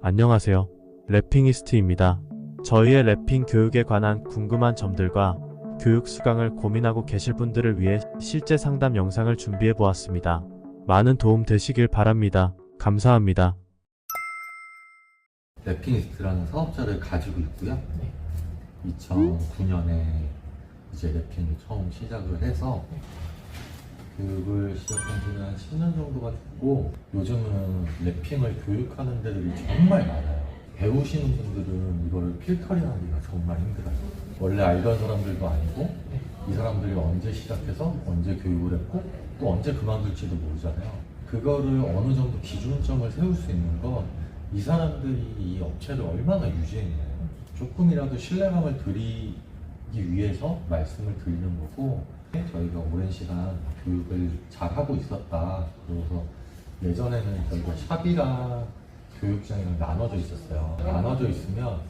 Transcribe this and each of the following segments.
안녕하세요. 랩핑이스트입니다. 저희의 랩핑 교육에 관한 궁금한 점들과 교육 수강을 고민하고 계실 분들을 위해 실제 상담 영상을 준비해 보았습니다. 많은 도움 되시길 바랍니다. 감사합니다. 랩핑이스트라는 사업자를 가지고 있고요. 2009년에 이제 랩핑을 처음 시작을 해서 교육을 시작한 지는 한 10년 정도가 됐고, 요즘은 랩핑을 교육하는 데들이 정말 많아요. 배우시는 분들은 이거를 필터링하기가 정말 힘들어요. 원래 알던 사람들도 아니고, 이 사람들이 언제 시작해서 언제 교육을 했고 또 언제 그만둘지도 모르잖아요. 그거를 어느 정도 기준점을 세울 수 있는 건 이 사람들이 이 업체를 얼마나 유지했냐요. 조금이라도 신뢰감을 드리기 위해서 말씀을 드리는 거고, 저희가 오랜 시간 교육을 잘 하고 있었다. 그래서 예전에는 저희가 샵이랑 교육장이랑 나눠져 있었어요. 나눠져 있으면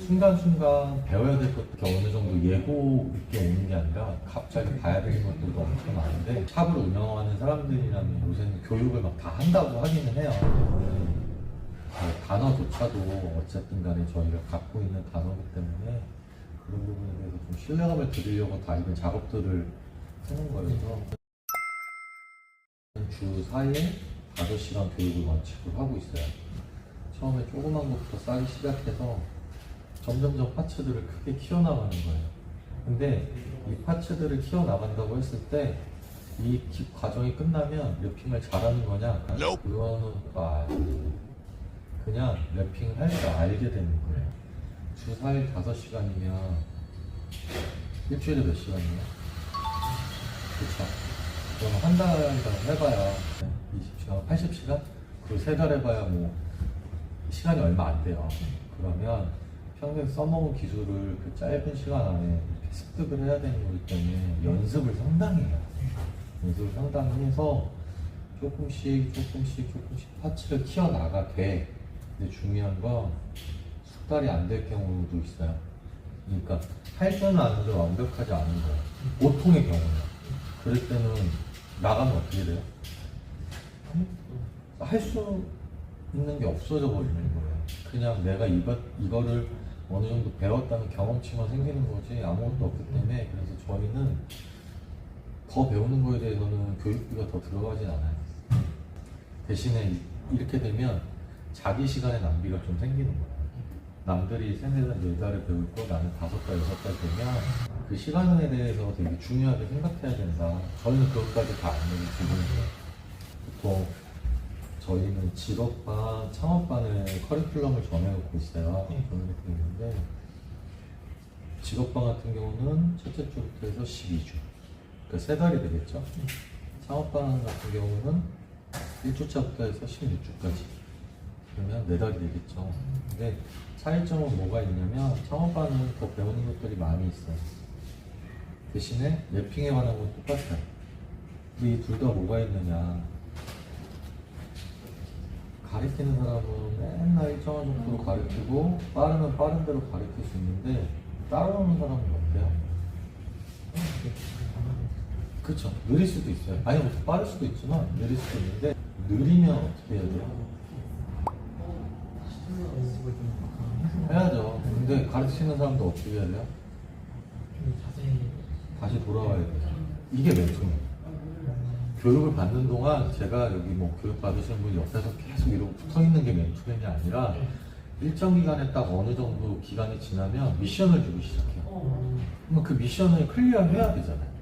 순간순간 배워야 될 것들이 어느 정도 예고 있게 오는 게 아니라 갑자기 봐야 되는 것들도 엄청 많은데, 샵을 운영하는 사람들이라면 요새는 교육을 막 다 한다고 하기는 해요. 단어조차도 어쨌든 간에 저희가 갖고 있는 단어이기 때문에 그런 부분에 대해서 좀 신뢰감을 드리려고 다 이런 작업들을 하는 거여서, 주 4일 5시간 교육을 원칙으로 하고 있어요. 처음에 조그만 것부터 싸기 시작해서 점점점 파츠들을 크게 키워나가는 거예요. 근데 이 파츠들을 키워나간다고 했을 때 이 과정이 끝나면 랩핑을 잘하는 거냐? 그거는 그냥 랩핑을 할 줄 알게 되는 거예요. 주 4일 5시간이면 일주일에 몇 시간이에요? 그쵸? 그럼 한 달이라고 해봐야 20시간, 80시간? 그리고 3달 해봐야 뭐 시간이 얼마 안 돼요. 그러면 평생 써먹은 기술을 그 짧은 시간 안에 이렇게 습득을 해야 되는 거기 때문에 연습을 상당히 해요. 연습을 상당히 해서 조금씩 파츠를 키워나가되, 근데 중요한 건 숙달이 안 될 경우도 있어요. 그러니까 할 줄은 아는데 완벽하지 않은 거예요. 보통의 경우는. 그럴 때는 나가면 어떻게 돼요? 할 수 있는 게 없어져 버리는 거예요. 그냥 내가 이거를 어느 정도 배웠다는 경험치만 생기는 거지 아무것도 없기 때문에, 그래서 저희는 더 배우는 거에 대해서는 교육비가 더 들어가진 않아요. 대신에 이렇게 되면 자기 시간의 낭비가 좀 생기는 거예요. 남들이 3, 4달, 4달에 배울 거 나는 5달, 6달 되면 그 시간에 대해서 되게 중요하게 생각해야 된다. 저희는 그것까지 다 안 되는 부분이에요. 보통 저희는 직업반, 창업반을 커리큘럼을 정해놓고 있어요. 정해놓고 있는데, 직업반 같은 경우는 첫째 주부터 해서 12주. 그러니까 3달이 되겠죠. 창업반 같은 경우는 1주차부터 해서 16주까지. 그러면 4달이 되겠죠. 근데 차이점은 뭐가 있냐면, 창업반은 더 배우는 것들이 많이 있어요. 대신에 랩핑에 관한 건 똑같아요. 근데 이 둘 다 뭐가 있느냐. 가르치는 사람은 맨날 일정한 속도로 가르치고 빠르면 빠른 대로 가르칠 수 있는데, 따라오는 사람은 어때요? 그쵸. 느릴 수도 있어요. 아니, 뭐 빠를 수도 있지만 느릴 수도 있는데, 느리면 어떻게 해야 돼요? 해야죠. 근데 가르치는 사람도 어떻게 해야 돼요? 다시 돌아와야 돼요. 이게 멘토예요. 교육을 받는 동안 제가 여기 뭐 교육 받으시는 분 옆에서 계속 이러고 붙어 있는 게 멘토링이 아니라, 일정 기간에 딱 어느 정도 기간이 지나면 미션을 주기 시작해요. 그럼 그 미션을 클리어해야 되잖아요.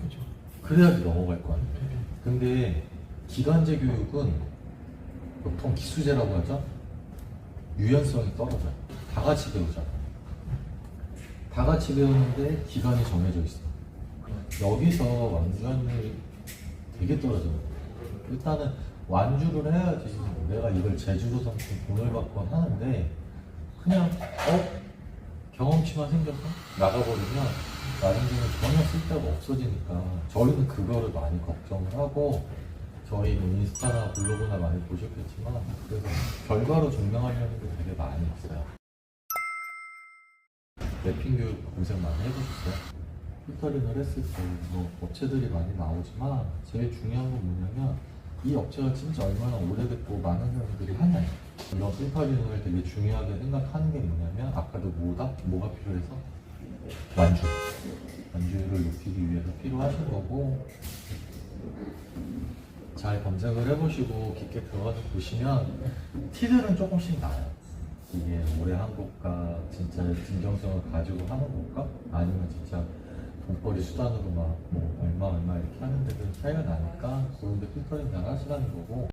그래야지 넘어갈 거 아니에요. 근데 기간제 교육은 보통 기수제라고 하죠. 유연성이 떨어져요. 다 같이 배우잖아요. 다 같이 배우는데 기간이 정해져 있어. 여기서 완주하는 되게 떨어져요. 일단은 완주를 해야지 내가 이걸 제주도 삼고 돈을 받고 하는데, 그냥 경험치만 생겨서 나가버리면 나중에는 전혀 쓸데가 없어지니까, 저희는 그거를 많이 걱정을 하고, 저희 인스타나 블로그나 많이 보셨겠지만, 그래서 결과로 증명하려는 게 되게 많이 있어요. 랩핑 교육 검색 많이 해보셨어요? 필터링을 했을 때 뭐 업체들이 많이 나오지만, 제일 중요한 건 뭐냐면 이 업체가 진짜 얼마나 오래됐고 많은 사람들이 하냐. 이런 필터링을 되게 중요하게 생각하는 게 뭐냐면 아까도 뭐가 필요해서? 완주율을 높이기 위해서 필요하신 거고, 잘 검색을 해보시고 깊게 들어가서 보시면 티들은 조금씩 나요. 이게 오래 한 곡과 진짜 진정성을 가지고 하는 곡과 아니면 진짜 돈벌이 수단으로 막 뭐 얼마 이렇게 하는 데도 차이가 나니까 그런데 필터링 잘 하시라는 거고,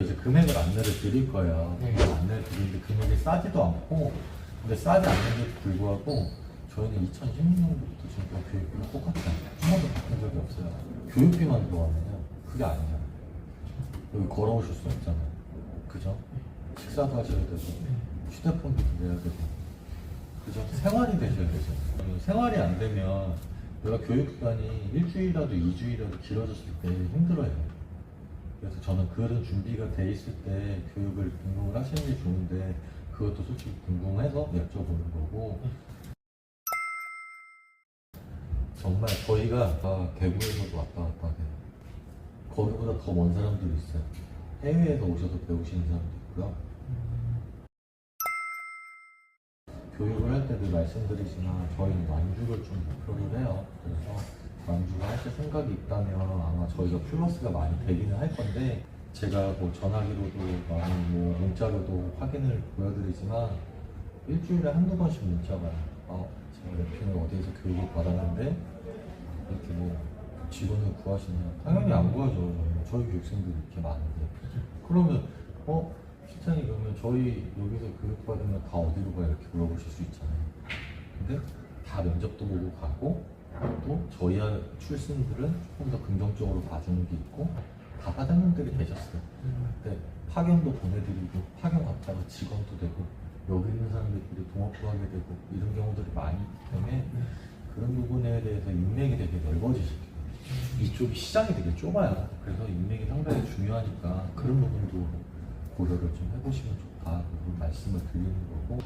이제 금액을 안내를 드릴 거예요. 안내를 드리는데 금액이 싸지도 않고, 근데 싸지 않는데도 불구하고 저희는 2016년부터 지금 교육비가 똑같아요. 한 번도 바꾼 적이 없어요. 교육비만 들어가면요, 그게 아니잖아요. 여기 걸어오실 수 없잖아요. 그죠? 식사도 하셔야 되고, 휴대폰도 내야 되고, 그죠? 생활이 되셔야 되죠. 생활이 안 되면 내가 교육기간이 일주일이라도 2주일이라도 길어졌을 때 힘들어요. 그래서 저는 그런 준비가 돼 있을 때 교육을 궁금을 하시는 게 좋은데, 그것도 솔직히 궁금해서 여쭤보는 거고, 정말 저희가 대구에서도 왔다 갔다 해요. 거기보다 더 먼 사람들이 있어요. 해외에서 오셔서 배우시는 사람도 있고요. 교육을 할 때도 말씀드리지만 저희는 완주를 좀 목표를 해요. 그래서 완주를 하실 생각이 있다면 아마 저희가 플러스가 많이 되기는 할 건데, 제가 뭐 전화기로도 많이 뭐 문자로도 확인을 보여드리지만 일주일에 한두 번씩 문자가 제가 랩핑을 어디에서 교육을 받았는데 이렇게 뭐 직원을 구하시냐. 당연히 안 구하죠. 저희 교육생들이 이렇게 많은데. 그러면 실장님 그러면 저희 여기서 교육받으면 다 어디로 가요? 이렇게 물어보실 수 있잖아요. 근데 다 면접도 보고 가고, 또 저희 출신들은 조금 더 긍정적으로 봐주는 게 있고, 다 사장님들이 계셨어요. 근데 파견도 보내드리고, 파견 갔다가 직원도 되고, 여기 있는 사람들끼리 동업도 하게 되고, 이런 경우들이 많이 있기 때문에 그런 부분에 대해서 인맥이 되게 넓어지시죠. 이쪽이 시장이 되게 좁아요. 그래서 인맥이 상당히 중요하니까 그런 부분도 고려를 좀 해보시면 좋다. 그런 말씀을 드리는 거고,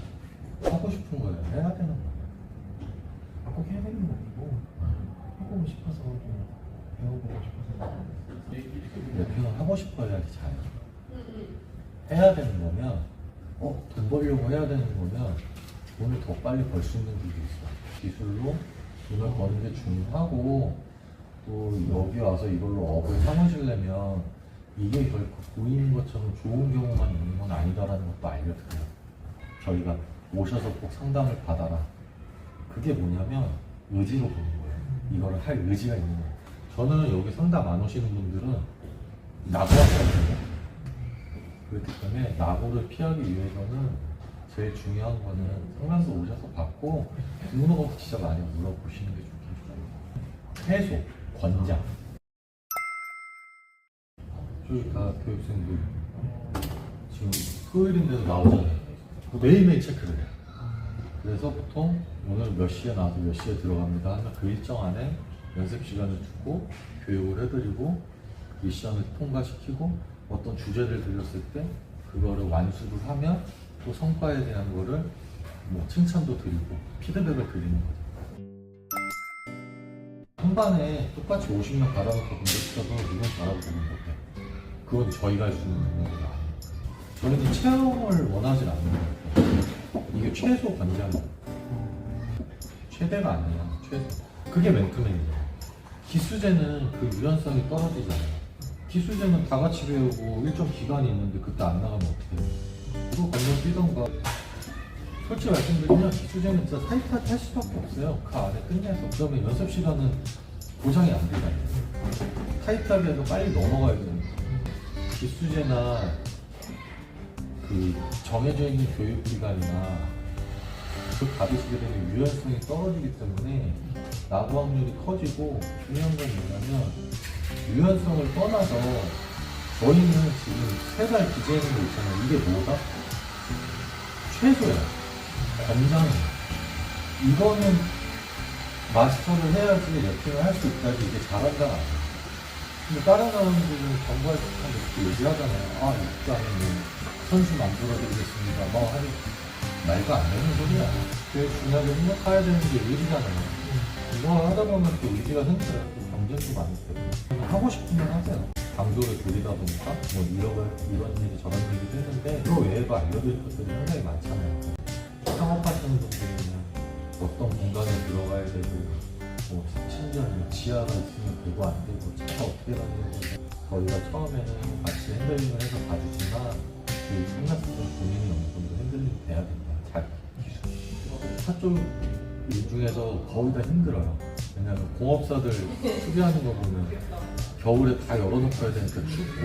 하고 싶은 거예요. 해야 되는 거예요. 꼭 해야 되는 거 아니고 해보고 싶어서 좀 배워보고 싶어서. 랩핑을 하고 싶어 해야지 잘해요. 해야 되는 거면 돈 벌려고 해야 되는 거면 돈을 더 빨리 벌 수 있는 길도 있어요. 기술로 돈을 버는 게 중요하고, 또 여기 와서 이걸로 업을 삼으시려면 이게 결코 보이는 것처럼 좋은 경우만 있는 건 아니다라는 것도 알려드려요. 저희가 오셔서 꼭 상담을 받아라. 그게 뭐냐면 의지로 보는 거예요. 이거를 할 의지가 있는 거예요. 저는 여기 상담 안 오시는 분들은 낙오가 없거든요. 그렇기 때문에 낙오를 피하기 위해서는 제일 중요한 거는 상담소 오셔서 받고 궁금한 것도 진짜 많이 물어보시는 게 좋겠어요. 해소, 권장. 저희 다 교육생들 지금 토요일인데도 나오잖아요. 매일매일 체크를 해요. 그래서 보통 오늘 몇 시에 나와서 몇 시에 들어갑니다 하면 그 일정 안에 연습 시간을 두고 교육을 해드리고 미션을 통과시키고 어떤 주제를 들렸을 때 그거를 완수를 하면 또 성과에 대한 거를 뭐 칭찬도 드리고 피드백을 드리는 거죠. 한 반에 똑같이 50명 받아놓고 공부시켜서 누군 잘하고 되는 거예요. 그건 저희가 할 수 있는 능력이 아니에요. 저희는 체험을 원하지 않는 거예요. 이게 최소 관장이에요. 최대가 아니야, 최소. 그게 맨투맨이에요. 기수제는 그 유연성이 떨어지잖아요. 기수제는 다 같이 배우고 일정 기간이 있는데 그때 안 나가면 어떻게 해요? 그거 건너 뛰던가. 솔직히 말씀드리면 기수제는 진짜 타이트하게 할 수밖에 없어요. 그 안에 끝내서. 그러면 연습 시간은 보장이 안 되잖아요. 타이트하게 해서 빨리 넘어가야 되는 거예요. 기수제나 그 정해져 있는 교육 기간이나 그 받으시게 되면 유연성이 떨어지기 때문에 낙오 확률이 커지고, 중요한 건 뭐냐면 유연성을 떠나서 저희는 지금 3달 기재하는 거 있잖아요. 이게 뭐다? 최소야. 권장이에요. 이거는 마스터를 해야지 랩핑을 할 수 있다지 이게 잘한다가 아니에요. 근데 다른 사람들은 정부할 때 이렇게 얘기하잖아요. 입장에 선수 만들어드리겠습니다. 뭐 하니 말도 안 되는 소리야. 제일 중요하게 생각해야 되는 게 의지잖아요. 이거 하다 보면 또 의지가 생겨요. 경쟁도 많이 되고 하고 싶으면 하세요. 강조를 드리다 보니까 뭐 이런 얘기 저런 얘기도 했는데 그 외에도 알려드릴 것들이 상당히 많잖아요. 창업하시는 분들이면 어떤 공간에 들어가야 되고 뭐 심지어 뭐 지하가 있으면 되고 안 되고 차가 어떻게 다니고 저희가 처음에는 같이 핸들링을 해서 봐주지만 그 끝났을 때 본인이 어느 정도 핸들링이 돼야 된다. 잘 차쪽 일 중에서 거의 다 힘들어요. 왜냐하면 공업사들 수비하는 거 보면 겨울에 다 열어놓고 해야 되니까 춥고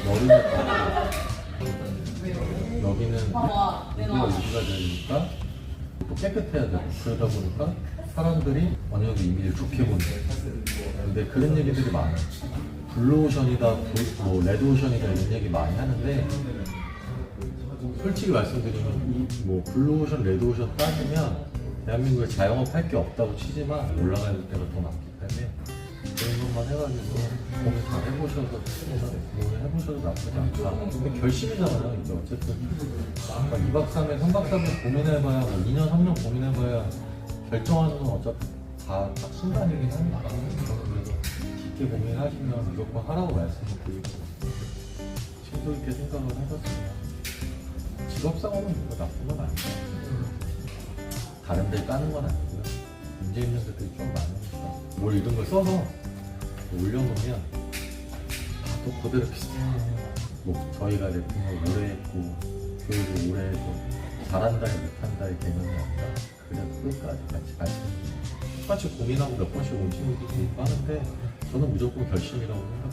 여름에 덥고 여기는 우리가 유지가 되니까 또 깨끗해야 되고 그러다 보니까 사람들이 어느 정도 이미지를 좋게 본다. 근데 그런 얘기들이 많아요. 블루오션이다, 뭐 레드오션이다 이런 얘기 많이 하는데 솔직히 말씀드리면 이 뭐 블루오션, 레드오션 따지면 대한민국에 자영업 할 게 없다고 치지만 올라갈 때가 더 많기 때문에 그런 것만 해가지고 고민 잘 해보셔서 뭐 해보셔도 나쁘지 않다. 근데 결심이잖아요. 이제 어쨌든 막 2박 3일, 3박 4일 고민해봐야 뭐 2년, 3년 고민해봐야 결정하는 건 어차피 다 딱 순간이긴 하니까 저는 그래서 깊게 고민하시면 무조건 하라고 말씀을 드리고 심도 있게 생각을 하셨습니다. 직업상으로는 뭐 나쁜 건 아니죠. 다른 데 까는 건 아니고요. 문제 있는 데들이 좀 많으니까 뭘 이런 걸 써서 올려놓으면 또 그대로 비슷해요. 뭐 저희가 래핑을 오래 했고 교육을 오래 해서 잘한다에 못한다의 개념이 아니라 그냥 끝까지 같이 말씀드립니다. 똑같이 고민하고 몇 번씩 온 친구들도 있고 하는데 저는 무조건 결심이라고 생각합니다.